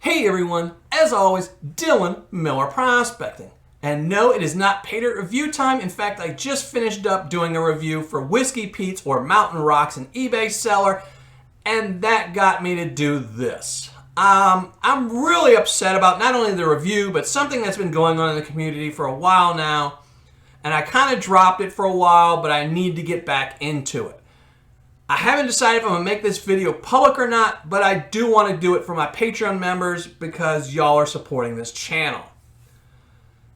Hey everyone, as always, Dylan Miller Prospecting. And no, it is not pay dirt review time. In fact, I just finished up doing a review for Whiskey Pete's or Mountain Rocks, an eBay seller, and that got me to do this. I'm really upset about not only the review, but something that's been going on in the community for a while now. And I kind of dropped it for a while, but I need to get back into it. I haven't decided if I'm going to make this video public or not, but I do want to do it for my Patreon members because y'all are supporting this channel.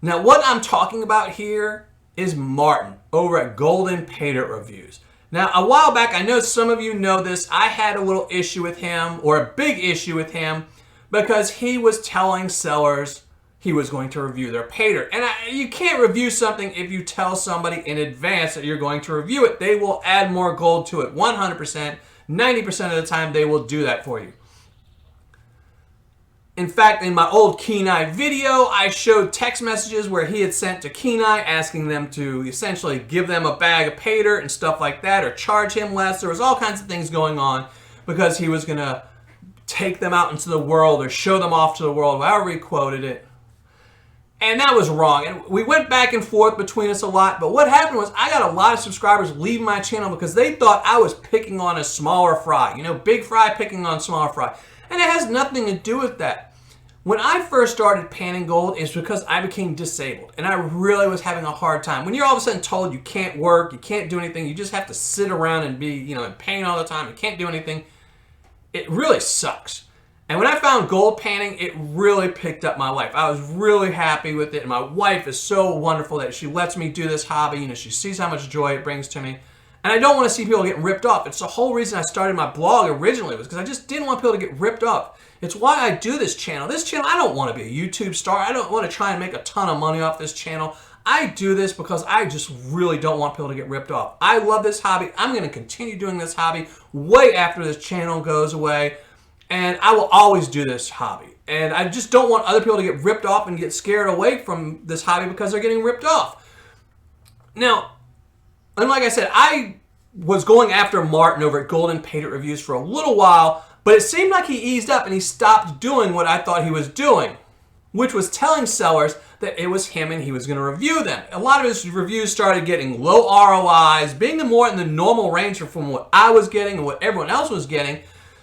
Now, what I'm talking about here is Martin over at Golden Pay Dirt Reviews. Now, a while back, I know some of you know this, I had a little issue with him, or a big issue with him, because he was telling sellers he was going to review their pay dirt. And you can't review something if you tell somebody in advance that you're going to review it. They will add more gold to it. 100%, 90% of the time, they will do that for you. In fact, in my old Kenai video, I showed text messages where he had sent to Kenai asking them to essentially give them a bag of pay dirt and stuff like that, or charge him less. There was all kinds of things going on because he was going to take them out into the world or show them off to the world, however he quoted it. And that was wrong. And we went back and forth between us a lot. But what happened was I got a lot of subscribers leaving my channel because they thought I was picking on a smaller fry. You know, big fry picking on smaller fry. And it has nothing to do with that. When I first started panning gold, it's because I became disabled. And I really was having a hard time. When you're all of a sudden told you can't work, you can't do anything, you just have to sit around and be, in pain all the time, you can't do anything, it really sucks. And when I found gold panning, it really picked up my life. I was really happy with it. And my wife is so wonderful that she lets me do this hobby. She sees how much joy it brings to me. And I don't want to see people getting ripped off. It's the whole reason I started my blog originally, was because I just didn't want people to get ripped off. It's why I do this channel. This channel, I don't want to be a YouTube star. I don't want to try and make a ton of money off this channel. I do this because I just really don't want people to get ripped off. I love this hobby. I'm going to continue doing this hobby way after this channel goes away. And I will always do this hobby. And I just don't want other people to get ripped off and get scared away from this hobby because they're getting ripped off. Now, and like I said, I was going after Martin over at Golden Pay Dirt Reviews for a little while, but it seemed like he eased up and he stopped doing what I thought he was doing, which was telling sellers that it was him and he was going to review them. A lot of his reviews started getting low ROIs, being more in the normal range from what I was getting and what everyone else was getting.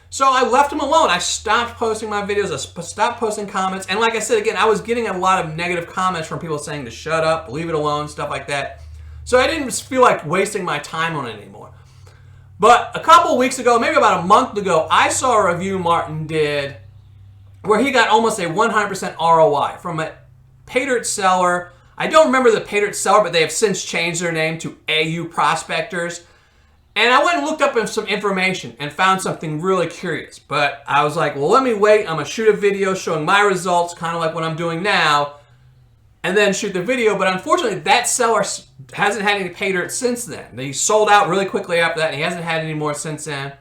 So I left him alone. I stopped posting my videos. I stopped posting comments. And like I said, again, I was getting a lot of negative comments from people saying to shut up, leave it alone, stuff like that. So I didn't feel like wasting my time on it anymore. But a couple weeks ago, maybe about a month ago, I saw a review Martin did where he got almost a 100% ROI from a pay dirt seller. I don't remember the pay dirt seller, but they have since changed their name to AU Prospectors. And I went and looked up some information and found something really curious. But I was like, well, let me wait. I'm going to shoot a video showing my results, kind of like what I'm doing now, and then shoot the video. But unfortunately, that seller hasn't had any pay dirt since then. He sold out really quickly after that, and he hasn't had any more since then.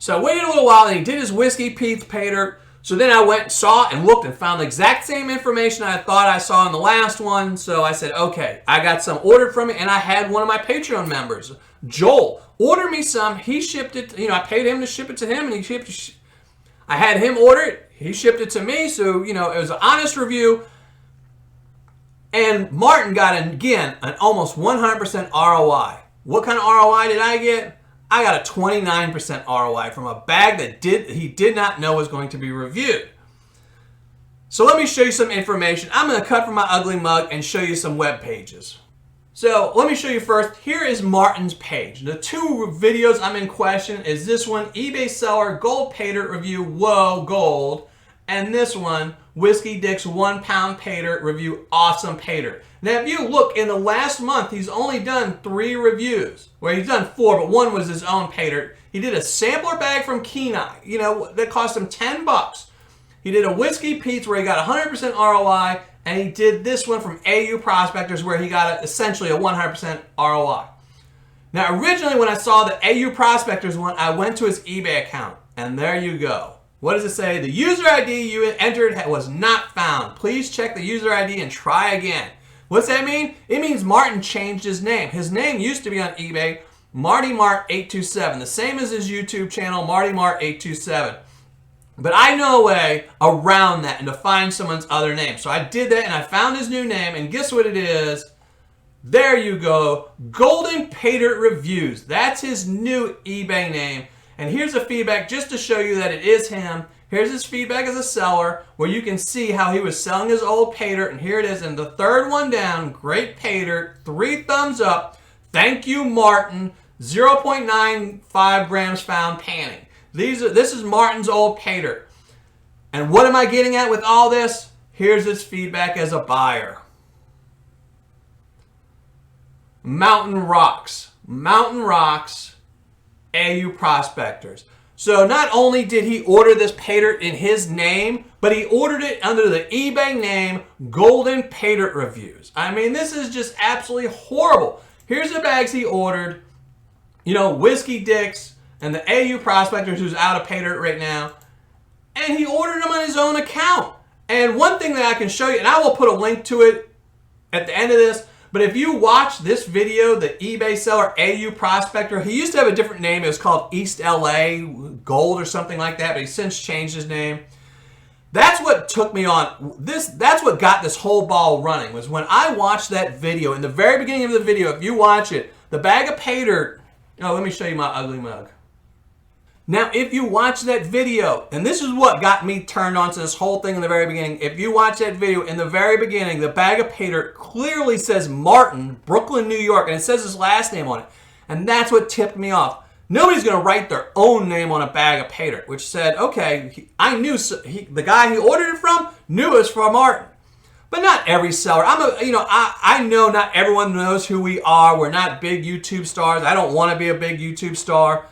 So I waited a little while, and he did his Whiskey Pete's pay dirt. So then I went and saw and looked and found the exact same information I thought I saw in the last one. So I said, okay, I got some ordered from it, and I had one of my Patreon members, Joel, order me some. He shipped it. I paid him to ship it to him, and he shipped it. I had him order it. He shipped it to me. So, it was an honest review. And Martin got, again, an almost 100% ROI. What kind of ROI did I get? I got a 29% ROI from a bag that he did not know was going to be reviewed. So let me show you some information. I'm going to cut from my ugly mug and show you some web pages. So let me show you first. Here is Martin's page. The two videos I'm in question is this one, eBay seller gold pay dirt review, whoa, gold. And this one, Whiskey Dick's 1 pound pay dirt review, awesome pay dirt. Now if you look, in the last month, he's only done 3 reviews. Well, he's done 4, but one was his own pay dirt. He did a sampler bag from Kenai, that cost him $10. He did a Whiskey Pete's where he got 100% ROI. And he did this one from AU Prospectors where he got essentially a 100% ROI. Now, originally when I saw the AU Prospectors one, I went to his eBay account. And there you go. What does it say? The user ID you entered was not found. Please check the user ID and try again. What's that mean? It means Martin changed his name. His name used to be on eBay, Marty Mart 827. The same as his YouTube channel, Marty Mart 827. But I know a way around that and to find someone's other name. So I did that and I found his new name, and guess what it is? There you go. Golden Pater Reviews. That's his new eBay name. And here's the feedback just to show you that it is him. Here's his feedback as a seller where you can see how he was selling his old Pater. And here it is. And the third one down, great Pater, 3 thumbs up. Thank you, Martin. 0.95 grams found panning. This is Martin's old Pater. And what am I getting at with all this? Here's his feedback as a buyer. Mountain Rocks, AU Prospectors. So not only did he order this Pater in his name, but he ordered it under the eBay name Golden Pater Reviews. I mean, this is just absolutely horrible. Here's the bags he ordered. You know, Whiskey Dicks and the AU Prospectors, who's out of Pater right now. And he ordered them on his own account. And one thing that I can show you, and I will put a link to it at the end of this, but if you watch this video, the eBay seller AU Prospector, he used to have a different name. It was called East LA Gold or something like that, but he's since changed his name. That's what took me on this. That's what got this whole ball running, was when I watched that video. In the very beginning of the video, if you watch it, the bag of Pater. Oh, let me show you my ugly mug. Now, if you watch that video, and this is what got me turned on to this whole thing in the very beginning. If you watch that video, in the very beginning, the bag of Pater clearly says Martin, Brooklyn, New York, and it says his last name on it. And that's what tipped me off. Nobody's going to write their own name on a bag of Pater, which said, okay, I knew the guy he ordered it from knew it was from Martin. But not every seller. I know not everyone knows who we are. We're not big YouTube stars. I don't want to be a big YouTube star.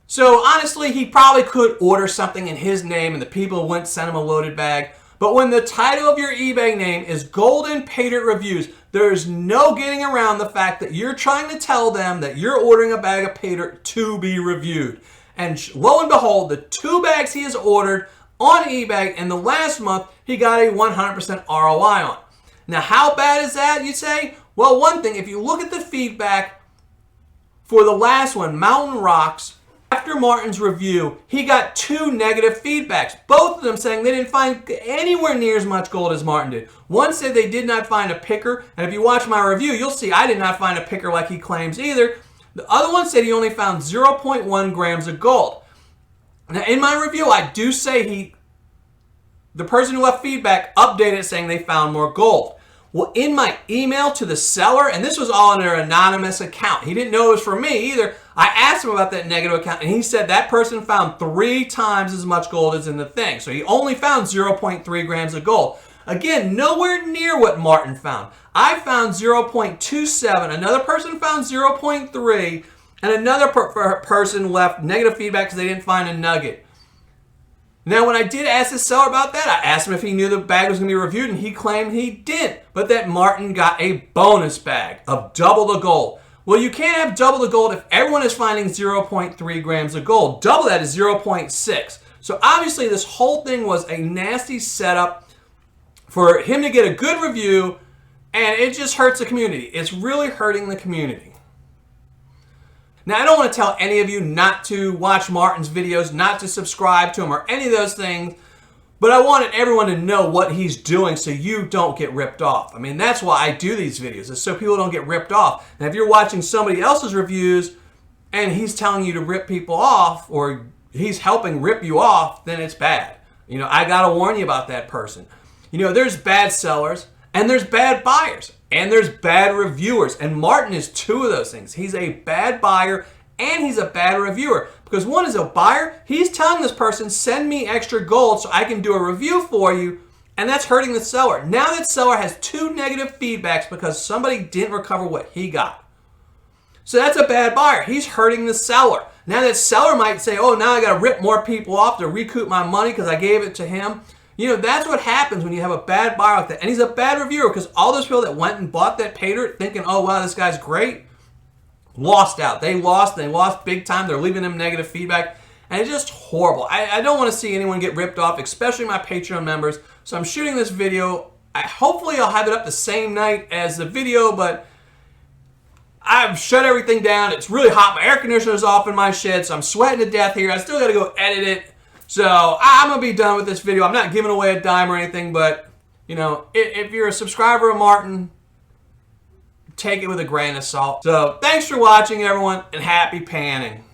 So honestly, he probably could order something in his name and the people wouldn't send him a loaded bag. But when the title of your eBay name is Golden Pater Reviews, there's no getting around the fact that you're trying to tell them that you're ordering a bag of Pater to be reviewed. And lo and behold, the 2 bags he has ordered on eBay in the last month, he got a 100% ROI on. Now, how bad is that, you say? Well, one thing, if you look at the feedback for the last one, Mountain Rocks, after Martin's review, he got 2 negative feedbacks. Both of them saying they didn't find anywhere near as much gold as Martin did. One said they did not find a picker, and if you watch my review, you'll see I did not find a picker like he claims either. The other one said he only found 0.1 grams of gold. Now, in my review, I do say the person who left feedback updated saying they found more gold. Well, in my email to the seller, and this was all in their anonymous account. He didn't know it was for me either. I asked him about that negative account, and he said that person found 3 times as much gold as in the thing. So he only found 0.3 grams of gold. Again, nowhere near what Martin found. I found 0.27. Another person found 0.3, and another person left negative feedback because they didn't find a nugget. Now, when I did ask the seller about that, I asked him if he knew the bag was going to be reviewed, and he claimed he did, but that Martin got a bonus bag of double the gold. Well, you can't have double the gold if everyone is finding 0.3 grams of gold. Double that is 0.6. So obviously, this whole thing was a nasty setup for him to get a good review, and it just hurts the community. It's really hurting the community. Now, I don't want to tell any of you not to watch Martin's videos, not to subscribe to him, or any of those things, but I wanted everyone to know what he's doing so you don't get ripped off. I mean, that's why I do these videos, is so people don't get ripped off. And if you're watching somebody else's reviews and he's telling you to rip people off, or he's helping rip you off, then it's bad. You know, I got to warn you about that person. You know, there's bad sellers, and there's bad buyers, and there's bad reviewers. And Martin is 2 of those things. He's a bad buyer, and he's a bad reviewer. Because one is a buyer, he's telling this person, send me extra gold so I can do a review for you, and that's hurting the seller. Now that seller has 2 negative feedbacks because somebody didn't recover what he got. So that's a bad buyer. He's hurting the seller. Now that seller might say, oh, now I got to rip more people off to recoup my money because I gave it to him. You know, that's what happens when you have a bad buyer like that. And he's a bad reviewer because all those people that went and bought that Pater thinking, oh, wow, this guy's great, lost out. They lost big time. They're leaving him negative feedback. And it's just horrible. I don't want to see anyone get ripped off, especially my Patreon members. So I'm shooting this video. Hopefully I'll have it up the same night as the video, but I've shut everything down. It's really hot. My air conditioner's off in my shed, so I'm sweating to death here. I still got to go edit it. So I'm going to be done with this video. I'm not giving away a dime or anything, but, you know, if you're a subscriber of Martin, take it with a grain of salt. So thanks for watching, everyone, and happy panning.